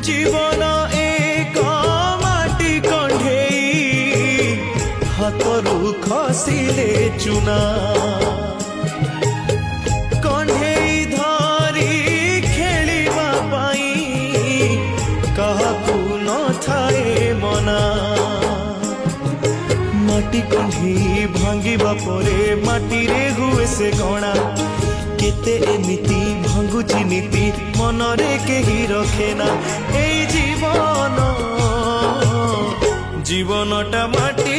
जीवन एक माटी कंढेई हाथरू खसिले चुना कंढेई धरी खेलिबा पाई काहाकू न थाए मना माटी कंढेई भांगिबा परे माटी रे हुए से गणा केते एमिति भांगुची नीति मनरे केही रखे ना ए जीवन जीवनटा माटी